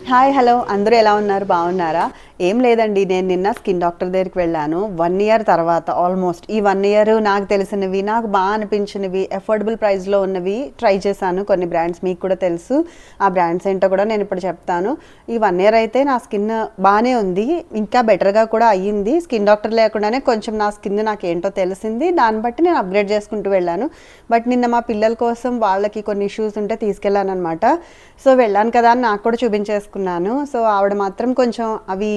Hi hello అందరూ ఎలా ఉన్నారు బాగున్నారా? ఏం లేదండి, నేను నిన్న స్కిన్ డాక్టర్ దగ్గరికి వెళ్ళాను 1 ఇయర్ తర్వాత. ఆల్మోస్ట్ ఈ 1 ఇయర్ నాకు తెలిసినవి, నాకు బాగా అనిపించినవి, అఫోర్డబుల్ ప్రైస్లో ఉన్నవి ట్రై చేశాను. కొన్ని బ్రాండ్స్ మీకు కూడా తెలుసు, ఆ బ్రాండ్స్ ఏంటో కూడా నేను ఇప్పుడు చెప్తాను. ఈ 1 ఇయర్ అయితే నా స్కిన్ బాగానే ఉంది, ఇంకా బెటర్గా కూడా అయ్యింది. స్కిన్ డాక్టర్ లేకుండానే కొంచెం నా స్కిన్ నాకేంటో తెలిసింది, దాన్ని బట్టి నేను అప్గ్రేడ్ చేసుకుంటూ వెళ్ళాను. బట్ నిన్న మా పిల్లల కోసం వాళ్ళకి కొన్ని ఇష్యూస్ ఉంటే తీసుకెళ్ళాను అనమాట. సో వెళ్ళాను కదా అని నాకు కూడా చూపించేసుకున్నాను. సో ఆవిడ మాత్రం కొంచెం అవి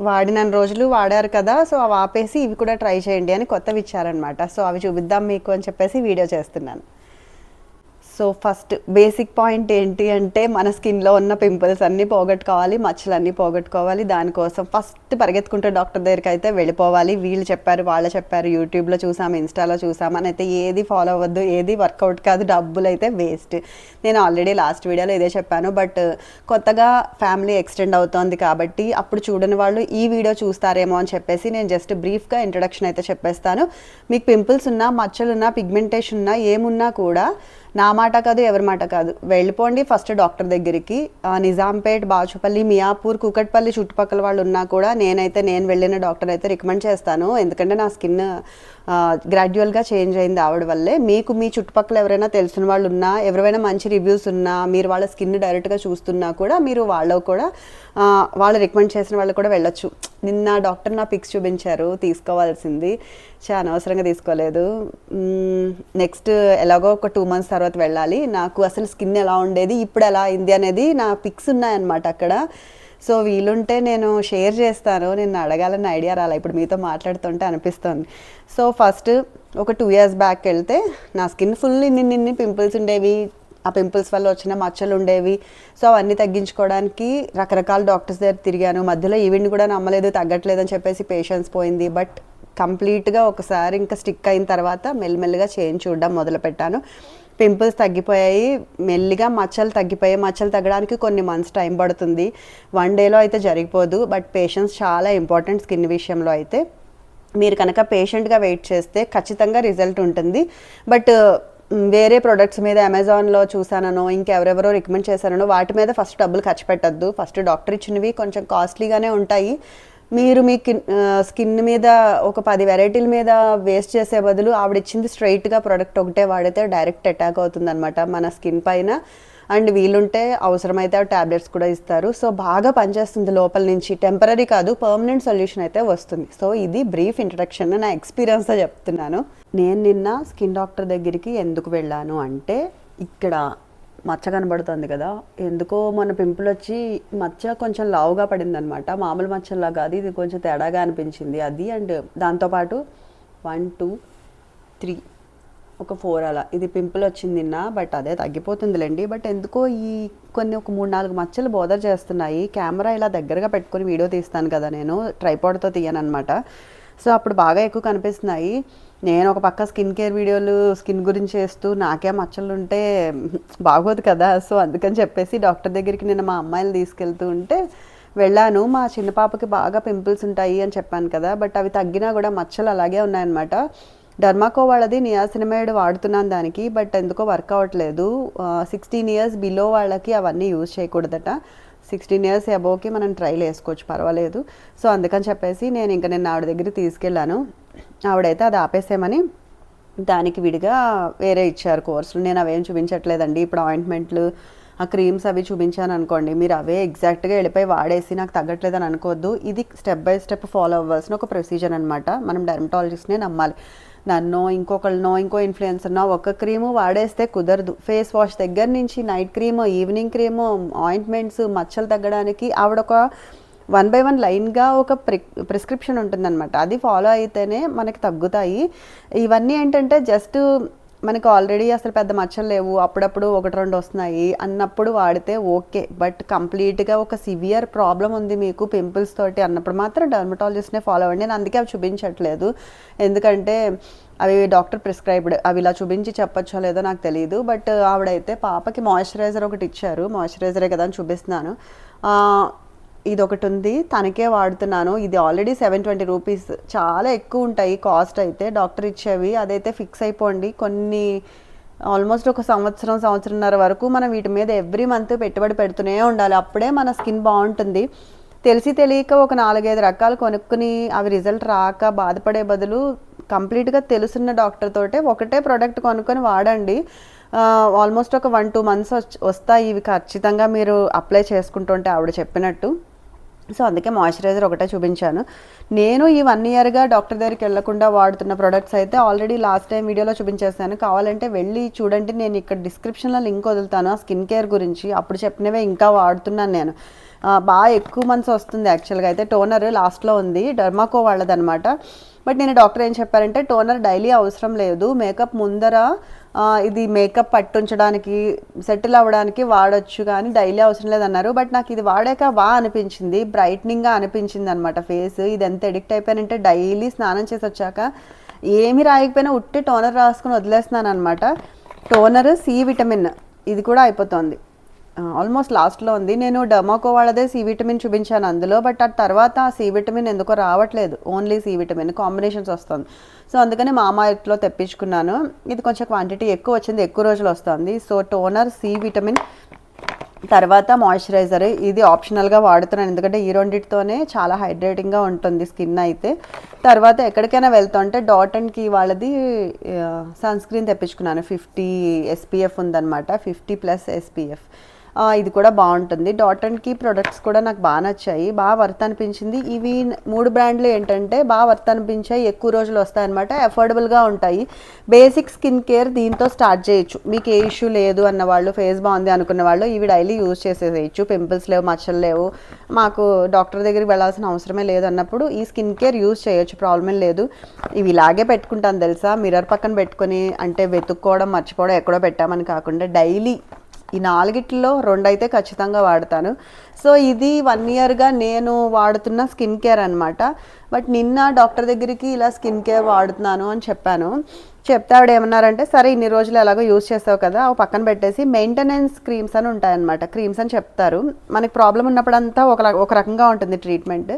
వాడిన రోజులు వాడారు కదా, సో అవి ఆపేసి ఇవి కూడా ట్రై చేయండి అని కొత్తవి ఇచ్చారనమాట. సో అవి చూపిద్దాం మీకు అని చెప్పేసి వీడియో చేస్తున్నాను. సో ఫస్ట్ బేసిక్ పాయింట్ ఏంటి అంటే, మన స్కిన్లో ఉన్న పింపుల్స్ అన్నీ పోగొట్టుకోవాలి, మచ్చలన్నీ పోగొట్టుకోవాలి. దానికోసం ఫస్ట్ పరిగెత్తుకుంటే డాక్టర్ దగ్గరికి అయితే వెళ్ళిపోవాలి. వీళ్ళు చెప్పారు, వాళ్ళు చెప్పారు, యూట్యూబ్లో చూసాము, ఇన్స్టాలో చూసాము అని అయితే ఏది ఫాలో అవ్వద్దు, ఏది వర్కౌట్ కాదు, డబ్బులు అయితే వేస్ట్. నేను ఆల్రెడీ లాస్ట్ వీడియోలో ఇదే చెప్పాను. బట్ కొత్తగా ఫ్యామిలీ ఎక్స్టెండ్ అవుతోంది కాబట్టి అప్పుడు చూడని వాళ్ళు ఈ వీడియో చూస్తారేమో అని చెప్పేసి నేను జస్ట్ బ్రీఫ్గా ఇంట్రడక్షన్ అయితే చెప్పేస్తాను. మీకు పింపుల్స్ ఉన్నా, మచ్చలున్నా, పిగ్మెంటేషన్ ఉన్నా, ఏమున్నా కూడా నా మాట కాదు, ఎవరి మాట కాదు, వెళ్ళిపోండి ఫస్ట్ డాక్టర్ దగ్గరికి. నిజాంపేట్, బాచుపల్లి, మియాపూర్, కూకట్పల్లి చుట్టుపక్కల వాళ్ళు ఉన్నా కూడా నేను వెళ్ళిన డాక్టర్ అయితే రికమెండ్ చేస్తాను. ఎందుకంటే నా స్కిన్ గ్రాడ్యువల్గా చేంజ్ అయింది ఆవిడ వల్లే. మీకు మీ చుట్టుపక్కల ఎవరైనా తెలిసిన వాళ్ళు ఉన్నా, ఎవరైనా మంచి రివ్యూస్ ఉన్నా, మీరు వాళ్ళ స్కిన్ డైరెక్ట్గా చూస్తున్నా కూడా మీరు వాళ్ళు రికమెండ్ చేసిన వాళ్ళు కూడా వెళ్ళొచ్చు. నిన్న డాక్టర్ నా పిక్స్ చూపించారు, తీసుకోవాల్సింది, అనవసరంగా తీసుకోలేదు. నెక్స్ట్ ఎలాగో ఒక 2 months తర్వాత వెళ్ళాలి. నాకు అసలు స్కిన్ ఎలా ఉండేది, ఇప్పుడు ఎలా అయింది అనేది నా పిక్స్ ఉన్నాయన్నమాట అక్కడ. సో వీలుంటే నేను షేర్ చేస్తాను. నేను అడగాలని ఐడియా రాలే, ఇప్పుడు మీతో మాట్లాడుతుంటే అనిపిస్తుంది. సో ఫస్ట్ ఒక 2 years బ్యాక్ వెళ్తే నా స్కిన్ ఫుల్ ఇన్ని పింపుల్స్ ఉండేవి. ఆ పింపుల్స్ వల్ల వచ్చిన మచ్చలు ఉండేవి. సో అవన్నీ తగ్గించుకోవడానికి రకరకాల డాక్టర్స్ దగ్గర తిరిగాను. మధ్యలో ఈవెంట్ కూడా నమ్మలేదు, తగ్గట్లేదు అని చెప్పేసి పేషెన్స్ పోయింది. బట్ కంప్లీట్గా ఒకసారి ఇంకా స్టిక్ అయిన తర్వాత మెల్లిమెల్లిగా చేంజ్ చూడడం మొదలుపెట్టాను. పింపుల్స్ తగ్గిపోయాయి, మెల్లిగా మచ్చలు తగ్గిపోయాయి. మచ్చలు తగ్గడానికి కొన్ని మంత్స్ టైం పడుతుంది, 1 dayలో అయితే జరిగిపోదు. బట్ పేషెన్స్ చాలా ఇంపార్టెంట్ స్కిన్ విషయంలో అయితే. మీరు కనుక పేషెంట్గా వెయిట్ చేస్తే ఖచ్చితంగా రిజల్ట్ ఉంటుంది. బట్ వేరే ప్రొడక్ట్స్ మీద అమెజాన్లో చూసానో, ఇంకెవరెవరో రికమెండ్ చేశానో వాటి మీద ఫస్ట్ డబ్బులు ఖర్చు పెట్టద్దు. ఫస్ట్ డాక్టర్ ఇచ్చినవి కొంచెం కాస్ట్లీగానే ఉంటాయి. మీరు మీ స్కిన్ మీద ఒక 10 వెరైటీల మీద వేస్ట్ చేసే బదులు ఆవిడ ఇచ్చింది స్ట్రైట్గా ప్రోడక్ట్ ఒకటే వాడితే డైరెక్ట్ అటాక్ అవుతుంది అనమాట మన స్కిన్ పైన. అండ్ వీలుంటే అవసరమైతే ఆ ట్యాబ్లెట్స్ కూడా ఇస్తారు. సో బాగా పనిచేస్తుంది లోపల నుంచి, టెంపరీ కాదు, పర్మనెంట్ సొల్యూషన్ అయితే వస్తుంది. సో ఇది బ్రీఫ్ ఇంట్రడక్షన్, నా ఎక్స్పీరియన్స్తో చెప్తున్నాను. నేను నిన్న స్కిన్ డాక్టర్ దగ్గరికి ఎందుకు వెళ్ళాను అంటే, ఇక్కడ మచ్చ కనబడుతుంది కదా, ఎందుకో మన పింపుల్ వచ్చి మచ్చ కొంచెం లావుగా పడింది అనమాట. మామూలు మచ్చల్లా కాదు, ఇది కొంచెం తేడాగా అనిపించింది అది. అండ్ దాంతోపాటు 1 2 3 ఒక 4 అలా ఇది పింపుల్ వచ్చింది నిన్న. బట్ అదే తగ్గిపోతుందిలేండి. బట్ ఎందుకో ఒక 3-4 మచ్చలు బోదర్ చేస్తున్నాయి. కెమెరా ఇలా దగ్గరగా పెట్టుకొని వీడియో తీస్తాను కదా, నేను ట్రైపాడ్తో తీయను అనమాట. సో అప్పుడు బాగా ఎక్కువ కనిపిస్తున్నాయి. నేను ఒక పక్క స్కిన్ కేర్ వీడియోలు స్కిన్ గురించి చేస్తూ నాకే మచ్చలు ఉంటే బాగోదు కదా. సో అందుకని చెప్పేసి డాక్టర్ దగ్గరికి నిన్న మా అమ్మాయిలు తీసుకెళ్తూ ఉంటే వెళ్ళాను. మా చిన్న పాపకి బాగా పింపుల్స్ ఉంటాయి అని చెప్పాను కదా, బట్ అవి తగ్గినా కూడా మచ్చలు అలాగే ఉన్నాయన్నమాట. డర్మాకో వాళ్ళది నియాసినమైడ్ వాడుతున్నాను దానికి, బట్ ఎందుకో వర్క్ అవ్వట్లేదు. 16 years బిలో వాళ్ళకి అవన్నీ యూజ్ చేయకూడదట. 16 years అబోవ్కి మనం ట్రైల్ వేసుకోవచ్చు, పర్వాలేదు. సో అందుకని చెప్పేసి నేను ఆవిడ దగ్గరికి తీసుకెళ్ళాను. ఆవిడైతే అది ఆపేసేమని దానికి విడిగా వేరే ఇచ్చారు కోర్సులు. నేను అవేం చూపించట్లేదండి. ఇప్పుడు ఆయింట్మెంట్లు, ఆ క్రీమ్స్ అవి చూపించాను అనుకోండి, మీరు అవే ఎగ్జాక్ట్గా వెళ్ళిపోయి వాడేసి నాకు తగ్గట్లేదని అనుకోవద్దు. ఇది స్టెప్ బై స్టెప్ ఫాలో అవ్వాల్సిన ఒక ప్రొసీజర్ అనమాట. మనం డెర్మటాలజిస్ట్నే నమ్మాలి. నన్నో ఇంకొకళ్ళనో ఇంకో ఇన్ఫ్లుయెన్సర్నో ఒక క్రీము వాడేస్తే కుదరదు. ఫేస్ వాష్ దగ్గర నుంచి night cream, evening cream, ointments, మచ్చలు తగ్గడానికి ఆవిడ ఒక 1 by 1 లైన్గా ఒక ప్రిస్క్రిప్షన్ ఉంటుందన్నమాట. అది ఫాలో అయితేనే మనకి తగ్గుతాయి. ఇవన్నీ ఏంటంటే జస్ట్ మనకు ఆల్రెడీ అసలు పెద్ద మచ్చలు లేవు, అప్పుడప్పుడు 1-2 వస్తున్నాయి అన్నప్పుడు వాడితే ఓకే. బట్ కంప్లీట్గా ఒక సివియర్ ప్రాబ్లం ఉంది మీకు పింపుల్స్ తోటి అన్నప్పుడు మాత్రం డర్మటాలజిస్ట్నే ఫాలో అవ్వండి. నేను అందుకే అవి చూపించట్లేదు, ఎందుకంటే అవి డాక్టర్ ప్రిస్క్రైబ్డ్. అవి ఇలా చూపించి చెప్పచ్చో లేదో నాకు తెలియదు. బట్ ఆవిడైతే పాపకి మాయిశ్చరైజర్ ఒకటి ఇచ్చారు, మాయిశ్చరైజరే కదా అని చూపిస్తున్నాను. ఇది ఒకటి ఉంది, తనకే వాడుతున్నాను. ఇది ఆల్రెడీ 720 రూపీస్, చాలా ఎక్కువ ఉంటాయి కాస్ట్ అయితే డాక్టర్ ఇచ్చేవి. అదైతే ఫిక్స్ అయిపోండి. కొన్ని ఆల్మోస్ట్ ఒక సంవత్సరంన్నర వరకు మనం వీటి మీద ఎవ్రీ మంత్ పెట్టుబడి పెడుతూనే ఉండాలి. అప్పుడే మన స్కిన్ బాగుంటుంది. తెలిసి తెలియక ఒక 4-5 రకాలు కొనుక్కుని అవి రిజల్ట్ రాక బాధపడే బదులు కంప్లీట్గా తెలుసున్న డాక్టర్ తోటే ఒకటే ప్రోడక్ట్ కొనుక్కొని వాడండి. ఆల్మోస్ట్ ఒక 1-2 మంత్స్ వస్తాయి ఇవి ఖచ్చితంగా మీరు అప్లై చేసుకుంటుంటే ఆవిడ చెప్పినట్టు. సో అందుకే మాయిశ్చరైజర్ ఒకటే చూపించాను. నేను ఈ 1 ఇయర్గా డాక్టర్ దగ్గరికి వెళ్లకుండా వాడుతున్న ప్రొడక్ట్స్ అయితే ఆల్రెడీ లాస్ట్ టైం వీడియోలో చూపించేస్తాను. కావాలంటే వెళ్ళి చూడండి. నేను ఇక్కడ డిస్క్రిప్షన్లో లింక్ వదులుతాను ఆ స్కిన్ కేర్ గురించి. అప్పుడు చెప్పినవే ఇంకా వాడుతున్నాను నేను. బాగా ఎక్కువ మంత్స్ వస్తుంది. యాక్చువల్గా అయితే టోనర్ లాస్ట్లో ఉంది, డర్మాకో వాళ్ళదనమాట. బట్ నేను డాక్టర్ ఏం చెప్పారంటే టోనర్ డైలీ అవసరం లేదు, మేకప్ ముందర ఇది మేకప్ పట్టుంచడానికి సెటిల్ అవ్వడానికి వాడచ్చు కానీ డైలీ అవసరం లేదన్నారు. బట్ నాకు ఇది వాడాక బాగా అనిపించింది, బ్రైట్నింగ్గా అనిపించింది అనమాట ఫేస్. ఇది ఎంత ఎడిక్ట్ అయిపోయానంటే డైలీ స్నానం చేసి వచ్చాక ఏమి రాయకపోయినా ఉట్టి టోనర్ రాసుకుని వదిలేస్తున్నాను అనమాట. టోనర్, సి విటమిన్ ఇది కూడా అయిపోతుంది. ఆల్మోస్ట్ లాస్ట్లో ఉంది. నేను డర్మాకో వాళ్ళదే సి విటమిన్ చూపించాను అందులో. బట్ ఆ తర్వాత ఆ సి విటమిన్ ఎందుకో రావట్లేదు, ఓన్లీ సి విటమిన్ కాంబినేషన్స్ వస్తుంది. సో అందుకని మామాఎర్త్లో తెప్పించుకున్నాను. ఇది కొంచెం క్వాంటిటీ ఎక్కువ వచ్చింది, ఎక్కువ రోజులు వస్తుంది. సో టోనర్, సి విటమిన్, తర్వాత మాయిశ్చరైజర్ ఇది ఆప్షనల్గా వాడుతున్నాను ఎందుకంటే ఈ రెండింటితోనే చాలా హైడ్రేటింగ్గా ఉంటుంది స్కిన్ అయితే. తర్వాత ఎక్కడికైనా వెళ్తుంటే డాట్ అండ్ కీ వాళ్ళది సన్ స్క్రీన్ తెప్పించుకున్నాను. 50 SPF ఉందన్నమాట, 50+ SPF. ఇది కూడా బాగుంటుంది. డాట్ అండ్ కీ ప్రొడక్ట్స్ కూడా నాకు బాగా నచ్చాయి, బాగా వర్త్ అనిపించింది. ఇవి 3 బ్రాండ్లు ఏంటంటే బాగా వర్త్ అనిపించాయి, ఎక్కువ రోజులు వస్తాయన్నమాట, అఫోర్డబుల్గా ఉంటాయి. బేసిక్ స్కిన్ కేర్ దీంతో స్టార్ట్ చేయొచ్చు. మీకు ఏ ఇష్యూ లేదు అన్న వాళ్ళు, ఫేస్ బాగుంది అనుకున్న వాళ్ళు ఇవి డైలీ యూజ్ చేసేసేయచ్చు. పింపుల్స్ లేవు, మచ్చలు లేవు, మాకు డాక్టర్ దగ్గరికి వెళ్ళాల్సిన అవసరమే లేదు అన్నప్పుడు ఈ స్కిన్ కేర్ యూజ్ చేయొచ్చు, ప్రాబ్లం లేదు. ఇవి ఇలాగే పెట్టుకుంటాను తెలుసా, మిర్రర్ పక్కన పెట్టుకొని, అంటే వెతుక్కోవడం మర్చిపోవడం ఎక్కడో పెట్టామని కాకుండా డైలీ ఈ 4 2 అయితే ఖచ్చితంగా వాడతాను. సో ఇది 1 ఇయర్గా నేను వాడుతున్న స్కిన్ కేర్ అనమాట. బట్ నిన్న డాక్టర్ దగ్గరికి ఇలా స్కిన్ కేర్ వాడుతున్నాను అని చెప్పాను. చెప్తే ఆవిడ ఏమన్నారంటే సరే ఇన్ని రోజులు ఎలాగో యూజ్ చేస్తావు కదా అవి పక్కన పెట్టేసి మెయింటెనెన్స్ క్రీమ్స్ అని ఉంటాయన్నమాట, క్రీమ్స్ అని చెప్తారు. మనకి ప్రాబ్లం ఉన్నప్పుడంతా ఒక రకంగా ఉంటుంది ట్రీట్మెంట్.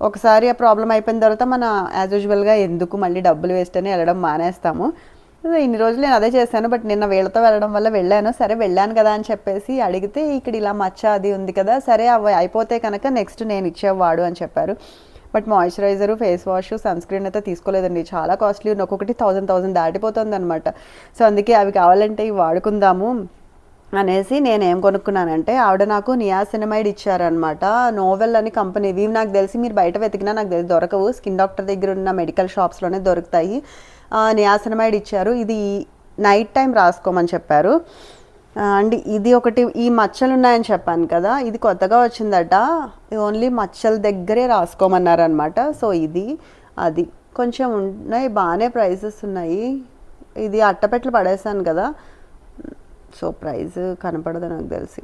ఒకసారి ఆ ప్రాబ్లం అయిపోయిన తర్వాత మన యాజ్ యూజువల్గా ఎందుకు మళ్ళీ డబ్బులు వేస్ట్ అని వెళ్ళడం మానేస్తాము. ఇన్ని రోజులు నేను అదే చేశాను. బట్ నిన్న వీళ్ళతో వెళ్ళడం వల్ల వెళ్ళాను. సరే వెళ్ళాను కదా అని చెప్పేసి అడిగితే ఇక్కడ ఇలా మచ్చ అది ఉంది కదా, సరే అవి అయిపోతే కనుక నెక్స్ట్ నేను ఇచ్చేవాడు అని చెప్పారు. But moisturiser, face wash, sunscreen అయితే తీసుకోలేదండి, చాలా కాస్ట్లీ, ఒక్కొక్కటి 1000 దాటిపోతుంది అనమాట. సో అందుకే అవి కావాలంటే ఇవి వాడుకుందాము అనేసి నేను ఏం కొనుక్కున్నానంటే ఆవిడ నాకు నియాసినమైడ్ ఇచ్చారనమాట. నోవెల్ అని కంపెనీ, ఇవి నాకు తెలిసి మీరు బయట వెతికినా నాకు తెలిసి దొరకవు, స్కిన్ డాక్టర్ దగ్గర ఉన్న మెడికల్ షాప్స్లోనే దొరుకుతాయి. నియాసినమైడ్ ఇచ్చారు, ఇది నైట్ టైం రాసుకోమని చెప్పారు. అండ్ ఇది ఒకటి, ఈ మచ్చలు ఉన్నాయని చెప్పాను కదా, ఇది కొత్తగా వచ్చిందట, ఓన్లీ మచ్చల దగ్గరే రాసుకోమన్నారనమాట. సో ఇది అది కొంచెం ఉన్నాయి, బాగానే ప్రైజెస్ ఉన్నాయి. ఇది అట్టపెట్టలు పడేసాను కదా, సో ప్రైస్ కనపడదు నాకు తెలిసి.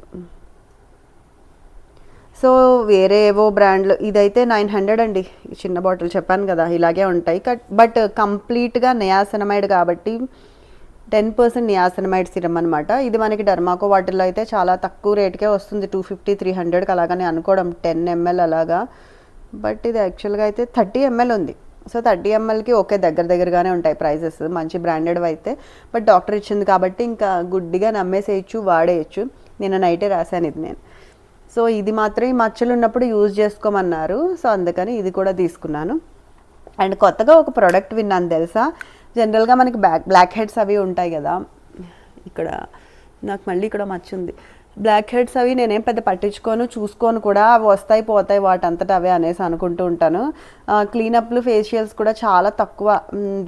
సో వేరే ఏవో బ్రాండ్లు, ఇదైతే 900 అండి, చిన్న బాటిల్ చెప్పాను కదా ఇలాగే ఉంటాయి. బట్ కంప్లీట్గా నియాసినమైడ్ కాబట్టి 10% నియాసినమైడ్ సిరమ్ అనమాట. ఇది మనకి డర్మాకో వాటిల్లో అయితే చాలా తక్కువ రేటుకే వస్తుంది, 250-300కి అలాగని అనుకోవడం, 10 ml అలాగా. బట్ ఇది యాక్చువల్గా అయితే 30 ml ఉంది. సో 30 mlకి ఓకే, దగ్గరగానే ఉంటాయి ప్రైజెస్ మంచి బ్రాండెడ్ అయితే. బట్ డాక్టర్ ఇచ్చింది కాబట్టి ఇంకా గుడ్డిగా నమ్మేసేయచ్చు, వాడేయచ్చు. నేను నైటే రాశాను ఇది నేను. సో ఇది మాత్రం ఈ మచ్చలు ఉన్నప్పుడు యూజ్ చేసుకోమన్నారు. సో అందుకని ఇది కూడా తీసుకున్నాను. అండ్ కొత్తగా ఒక ప్రోడక్ట్ విన్నాను తెలుసా, జనరల్గా మనకి బ్లాక్ హెడ్స్ అవి ఉంటాయి కదా, ఇక్కడ నాకు మళ్ళీ ఇక్కడ మచ్చ ఉంది, బ్లాక్ హెడ్స్ అవి నేనేం పెద్ద పట్టించుకోను, చూసుకోను కూడా, అవి వస్తాయి పోతాయి వాటంతట అవే అనేసి అనుకుంటూ ఉంటాను. క్లీనప్లు, ఫేషియల్స్ కూడా చాలా తక్కువ,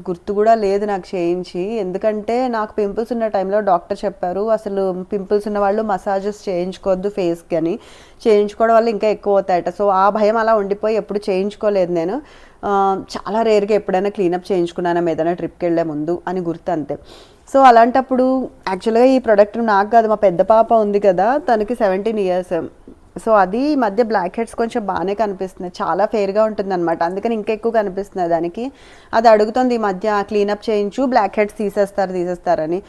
గుర్తు కూడా లేదు నాకు చేయించి. ఎందుకంటే నాకు పింపుల్స్ ఉన్న టైంలో డాక్టర్ చెప్పారు అసలు పింపుల్స్ ఉన్న వాళ్ళు మసాజెస్ చేయించుకోవద్దు ఫేస్కి అని, చేయించుకోవడం వల్ల ఇంకా ఎక్కువ అవుతాయట. సో ఆ భయం అలా ఉండిపోయి ఎప్పుడు చేయించుకోలేదు నేను. చాలా రేర్గా ఎప్పుడైనా క్లీనప్ చేయించుకున్నాను ఏదైనా ట్రిప్కి వెళ్ళే ముందు అని గుర్తు, అంతే. సో అలాంటప్పుడు యాక్చువల్గా ఈ ప్రోడక్ట్ నాకు కాదు, మా పెద్ద పాప ఉంది కదా, తనకి 17 years. సో అది ఈ మధ్య బ్లాక్ హెడ్స్ కొంచెం బాగానే కనిపిస్తున్నాయి, చాలా ఫెయిర్గా ఉంటుంది అనమాట, అందుకని ఇంకా ఎక్కువ కనిపిస్తున్నాయి దానికి. అది అడుగుతుంది ఈ మధ్య క్లీనప్ చేయించు, బ్లాక్ హెడ్స్ తీసేస్తారని.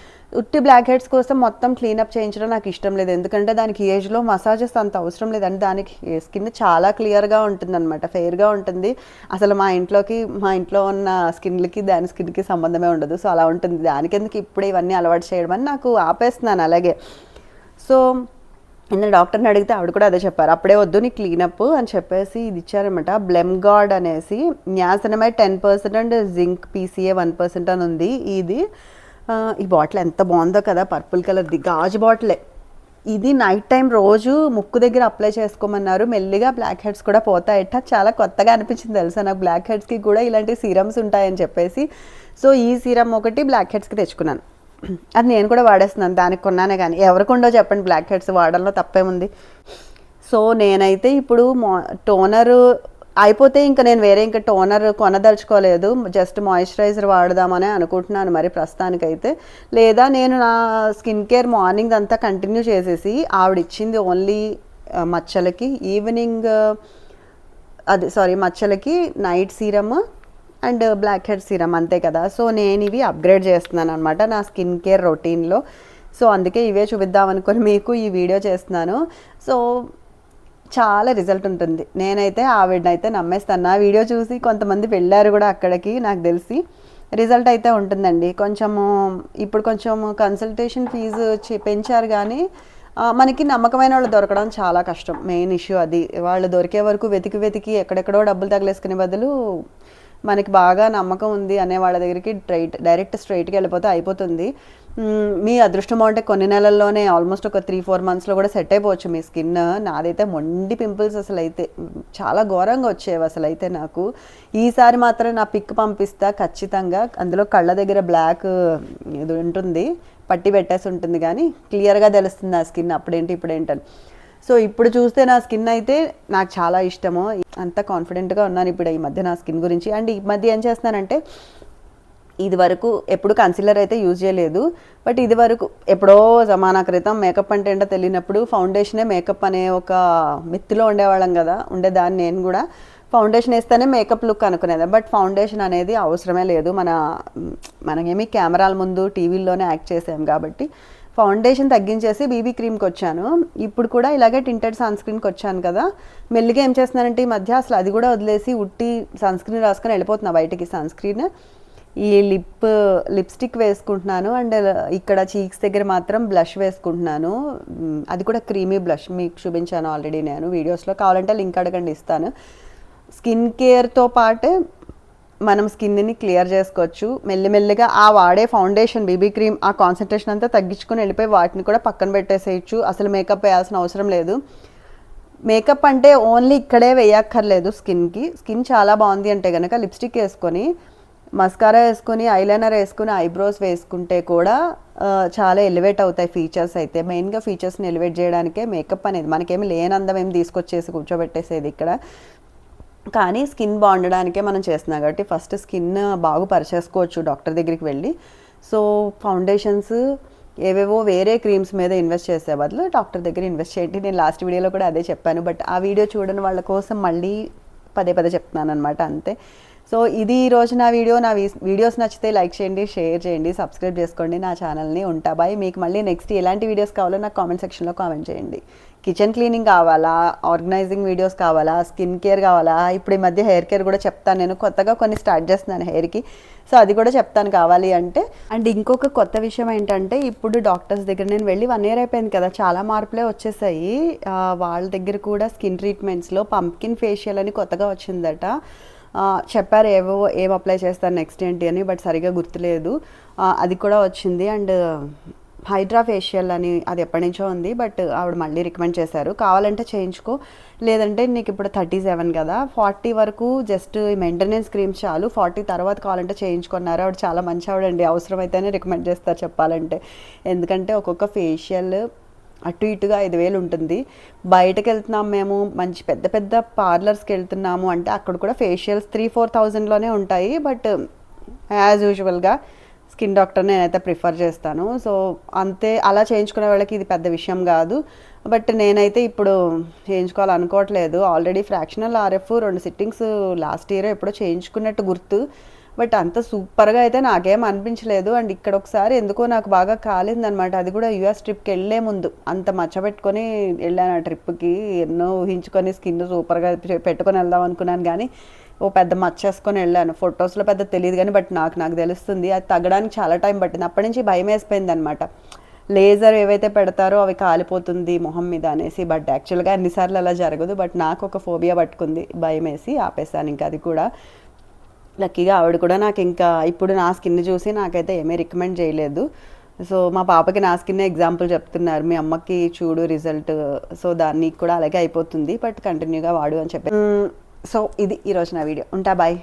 ఉట్టి బ్లాక్ హెడ్స్ కోసం మొత్తం క్లీనప్ చేయించడం నాకు ఇష్టం లేదు, ఎందుకంటే దానికి ఏజ్లో మసాజెస్ అంత అవసరం లేదండి. దానికి స్కిన్ చాలా క్లియర్గా ఉంటుంది అనమాట, ఫెయిర్గా ఉంటుంది. అసలు మా ఇంట్లో ఉన్న స్కిన్లకి దాని స్కిన్కి సంబంధమే ఉండదు. సో అలా ఉంటుంది, దానికి ఎందుకు ఇప్పుడే ఇవన్నీ అలవాటు చేయడం అని నాకు ఆపేస్తున్నాను అలాగే. సో నిన్న డాక్టర్ని అడిగితే ఆవిడ కూడా అదే చెప్పారు, అప్పుడే వద్దు నీ క్లీనప్ అని చెప్పేసి ఇది ఇచ్చారనమాట. బ్లెమ్గార్డ్ అనేసి నియాసినమైడ్ 10% అండ్ జింక్ PCA 1% అని ఉంది. ఈ బాటిల్ ఎంత బాగుందో కదా, పర్పుల్ కలర్ది గాజు బాటిలే. ఇది నైట్ టైం రోజు ముక్కు దగ్గర అప్లై చేసుకోమన్నారు, మెల్లిగా బ్లాక్ హెడ్స్ కూడా పోతాయట. చాలా కొత్తగా అనిపించింది తెలుసా నాకు, బ్లాక్ హెడ్స్కి కూడా ఇలాంటి సీరమ్స్ ఉంటాయని చెప్పేసి. సో ఈ సీరమ్ ఒకటి బ్లాక్ హెడ్స్కి తెచ్చుకున్నాను, అది నేను కూడా వాడేస్తున్నాను, దానికి కొన్నానే. కానీ ఎవరికి ఉండో చెప్పండి బ్లాక్ హెడ్స్, వాడడంలో తప్పేముంది. సో నేనైతే ఇప్పుడు టోనర్ అయిపోతే ఇంకా నేను వేరే ఇంకా టోనర్ కొనదలుచుకోలేదు, జస్ట్ మాయిశ్చరైజర్ వాడదామని అనుకుంటున్నాను మరి ప్రస్తుతానికైతే. లేదా నేను నా స్కిన్ కేర్ మార్నింగ్ అంతా కంటిన్యూ చేసేసి ఆవిడ ఇచ్చింది ఓన్లీ మచ్చలకి, మచ్చలకి night serum and blackhead serum అంతే కదా. సో నేను ఇవి అప్గ్రేడ్ చేస్తున్నాను అనమాట నా స్కిన్ కేర్ రొటీన్లో. సో అందుకే ఇవే చూపిద్దాం అనుకొని మీకు ఈ వీడియో చేస్తున్నాను. సో చాలా రిజల్ట్ ఉంటుంది, నేనైతే ఆవిడనైతే నమ్మేస్తాను. నా వీడియో చూసి కొంతమంది వెళ్ళారు కూడా అక్కడికి, నాకు తెలిసి రిజల్ట్ అయితే ఉంటుందండి. ఇప్పుడు కొంచెం కన్సల్టేషన్ ఫీజు పెంచారు, కానీ మనకి నమ్మకమైన వాళ్ళు దొరకడం చాలా కష్టం, మెయిన్ ఇష్యూ అది. వాళ్ళు దొరికే వరకు వెతికి ఎక్కడెక్కడో డబ్బులు తగిలేసుకునే బదులు మనకి బాగా నమ్మకం ఉంది అనే వాళ్ళ దగ్గరికి డైరెక్ట్ స్ట్రైట్గా వెళ్ళిపోతే అయిపోతుంది. మీ అదృష్టం అంటే కొన్ని నెలల్లోనే ఆల్మోస్ట్ ఒక 3-4 మంత్స్లో కూడా సెట్ అయిపోవచ్చు మీ స్కిన్. నాదైతే మొండి పింపుల్స్ అసలు అయితే చాలా ఘోరంగా వచ్చేవి అసలు అయితే నాకు. ఈసారి మాత్రం నా పిక్ పంపిస్తా ఖచ్చితంగా, అందులో కళ్ళ దగ్గర బ్లాక్ ఇది ఉంటుంది, పట్టి పెట్టేసి ఉంటుంది, కానీ క్లియర్గా తెలుస్తుంది నా స్కిన్ అప్పుడేంటి ఇప్పుడేంటని. సో ఇప్పుడు చూస్తే నా స్కిన్ అయితే నాకు చాలా ఇష్టము, అంత కాన్ఫిడెంట్గా ఉన్నాను ఇప్పుడు ఈ మధ్య నా స్కిన్ గురించి. అండ్ ఈ మధ్య ఏం చేస్తున్నానంటే, ఇది వరకు ఎప్పుడు కన్సీలర్ అయితే యూజ్ చేయలేదు, బట్ ఇది వరకు ఎప్పుడో జమానా క్రితం మేకప్ అంటే ఏంటో తెలియనప్పుడు ఫౌండేషనే మేకప్ అనే ఒక మిత్తులో ఉండేవాళ్ళం కదా, ఉండేదాన్ని నేను కూడా. ఫౌండేషన్ వేస్తేనే మేకప్ లుక్ అనుకునేది, బట్ ఫౌండేషన్ అనేది అవసరమే లేదు. మనమేమి కెమెరాల ముందు టీవీల్లోనే యాక్ట్ చేసాం కాబట్టి ఫౌండేషన్ తగ్గించేసి బీబీ క్రీమ్కి వచ్చాను. ఇప్పుడు కూడా ఇలాగే టింటెడ్ సన్ స్క్రీన్కి వచ్చాను కదా. మెల్లిగా ఏం చేస్తున్నానంటే ఈ మధ్య అసలు అది కూడా వదిలేసి ఉట్టి సన్ స్క్రీన్ రాసుకొని వెళ్ళిపోతున్నా బయటికి. సన్ స్క్రీన్, ఈ లిప్స్టిక్ వేసుకుంటున్నాను, అండ్ ఇక్కడ చీక్స్ దగ్గర మాత్రం బ్లష్ వేసుకుంటున్నాను. అది కూడా క్రీమీ బ్లష్, మీకు చూపించాను ఆల్రెడీ నేను వీడియోస్లో, కావాలంటే లింక్ అడగండి ఇస్తాను. స్కిన్ కేర్తో పాటు మనం స్కిన్ని క్లియర్ చేసుకోవచ్చు మెల్లిమెల్లిగా. ఆ వాడే ఫౌండేషన్ బీబీ క్రీమ్ ఆ కాన్సన్ట్రేషన్ అంతా తగ్గించుకొని వెళ్ళిపోయి వాటిని కూడా పక్కన పెట్టేసేయచ్చు, అసలు మేకప్ వేయాల్సిన అవసరం లేదు. మేకప్ అంటే ఓన్లీ ఇక్కడే వేయక్కర్లేదు స్కిన్కి. స్కిన్ చాలా బాగుంది అంటే కనుక లిప్స్టిక్ వేసుకొని, మస్కారా వేసుకొని, ఐలైనర్ వేసుకొని, ఐబ్రోస్ వేసుకుంటే కూడా చాలా ఎలివేట్ అవుతాయి ఫీచర్స్ అయితే. మెయిన్గా ఫీచర్స్ని ఎలివేట్ చేయడానికే మేకప్ అనేది, మనకేమి లేనందం ఏమి తీసుకొచ్చేసి కూర్చోబెట్టేసేది ఇక్కడ. కానీ స్కిన్ బాగుండడానికే మనం చేస్తున్నాం కాబట్టి ఫస్ట్ స్కిన్ బాగుపరిచేసుకోవచ్చు డాక్టర్ దగ్గరికి వెళ్ళి. సో ఫౌండేషన్స్ ఏవేవో వేరే క్రీమ్స్ మీద ఇన్వెస్ట్ చేసే బదులు డాక్టర్ దగ్గర ఇన్వెస్ట్ చేయండి. నేను లాస్ట్ వీడియోలో కూడా అదే చెప్పాను, బట్ ఆ వీడియో చూడని వాళ్ళ కోసం మళ్ళీ పదే చెప్తున్నాను అనమాట, అంతే. సో ఇది ఈరోజు నా వీడియోస్ నచ్చితే లైక్ చేయండి, షేర్ చేయండి, సబ్స్క్రైబ్ చేసుకోండి నా ఛానల్ని. ఉంటా బాయ్. మీకు మళ్ళీ నెక్స్ట్ ఎలాంటి వీడియోస్ కావాలో నాకు కామెంట్ సెక్షన్లో కామెంట్ చేయండి. కిచెన్ క్లీనింగ్ కావాలా, ఆర్గనైజింగ్ వీడియోస్ కావాలా, స్కిన్ కేర్ కావాలా, ఇప్పుడు ఈ మధ్య హెయిర్ కేర్ కూడా చెప్తాను, నేను కొత్తగా కొన్ని స్టార్ట్ చేస్తున్నాను హెయిర్కి, సో అది కూడా చెప్తాను కావాలి అంటే. అండ్ ఇంకొక కొత్త విషయం ఏంటంటే, ఇప్పుడు డాక్టర్స్ దగ్గర నేను వెళ్ళి 1 year అయిపోయింది కదా, చాలా మార్పులే వచ్చేసాయి. వాళ్ళ దగ్గర కూడా స్కిన్ ట్రీట్మెంట్స్లో పంప్కిన్ ఫేషియల్ అని కొత్తగా వచ్చిందట. చెప్పారు ఏం అప్లై చేస్తారు నెక్స్ట్ ఏంటి అని, బట్ సరిగా గుర్తులేదు. అది కూడా వచ్చింది. అండ్ హైడ్రా ఫేషియల్ అని అది ఎప్పటి నుంచో ఉంది, బట్ ఆవిడ మళ్ళీ రికమెండ్ చేశారు, కావాలంటే చేయించుకో, లేదంటే నీకు ఇప్పుడు 37 కదా, 40 వరకు జస్ట్ మెయింటెనెన్స్ క్రీమ్స్ చాలు, 40 తర్వాత కావాలంటే చేయించుకున్నారు. ఆవిడ చాలా మంచి ఆవిడండి, అవసరమైతేనే రికమెండ్ చేస్తారు చెప్పాలంటే. ఎందుకంటే ఒక్కొక్క ఫేషియల్ అటు ఇటుగా 5,000 ఉంటుంది. బయటకు వెళ్తున్నాం మేము, మంచి పెద్ద పార్లర్స్కి వెళ్తున్నాము అంటే అక్కడ కూడా ఫేషియల్స్ 3-4 thousandలోనే ఉంటాయి. బట్ యాజ్ యూజువల్గా స్కిన్ డాక్టర్ నేనైతే ప్రిఫర్ చేస్తాను. సో అంతే, అలా చేయించుకునే వాళ్ళకి ఇది పెద్ద విషయం కాదు. బట్ నేనైతే ఇప్పుడు చేయించుకోవాలనుకోవట్లేదు. Already fractional RF 2 sittings last year ఎప్పుడో చేయించుకున్నట్టు గుర్తు. బట్ అంత సూపర్గా అయితే నాకేం అనిపించలేదు. అండ్ ఇక్కడ ఒకసారి ఎందుకో నాకు బాగా కాలిందనమాట. అది కూడా యూఎస్ ట్రిప్కి వెళ్ళే ముందు అంత మచ్చ పెట్టుకొని వెళ్ళాను ఆ ట్రిప్కి. ఎన్నో ఊహించుకొని స్కిన్ సూపర్గా పెట్టుకొని వెళ్దాం అనుకున్నాను, కానీ ఓ పెద్ద మచ్చేసుకొని వెళ్ళాను. ఫొటోస్లో పెద్ద తెలియదు కానీ బట్ నాకు తెలుస్తుంది. అది తగ్గడానికి చాలా టైం పట్టింది. అప్పటి నుంచి భయం వేసిపోయింది అనమాట. లేజర్ ఏవైతే పెడతారో అవి కాలిపోతుంది మొహం మీద అనేసి. బట్ యాక్చువల్గా అన్నిసార్లు అలా జరగదు. బట్ నాకు ఒక ఫోబియా పట్టుకుంది, భయం వేసి ఆపేసాను ఇంకా అది కూడా. లక్కీగా ఆవిడ కూడా నాకు ఇంకా ఇప్పుడు నా స్కిన్ చూసి నాకైతే ఏమీ రికమెండ్ చేయలేదు. సో మా పాపకి నా స్కిన్ ఎగ్జాంపుల్ చెప్తున్నారు, మీ అమ్మకి చూడు రిజల్ట్, సో దాన్ని కూడా అలాగే అయిపోతుంది, బట్ కంటిన్యూగా వాడు అని చెప్పి. సో ఇది ఈరోజు నా వీడియో. ఉంటా, బాయ్.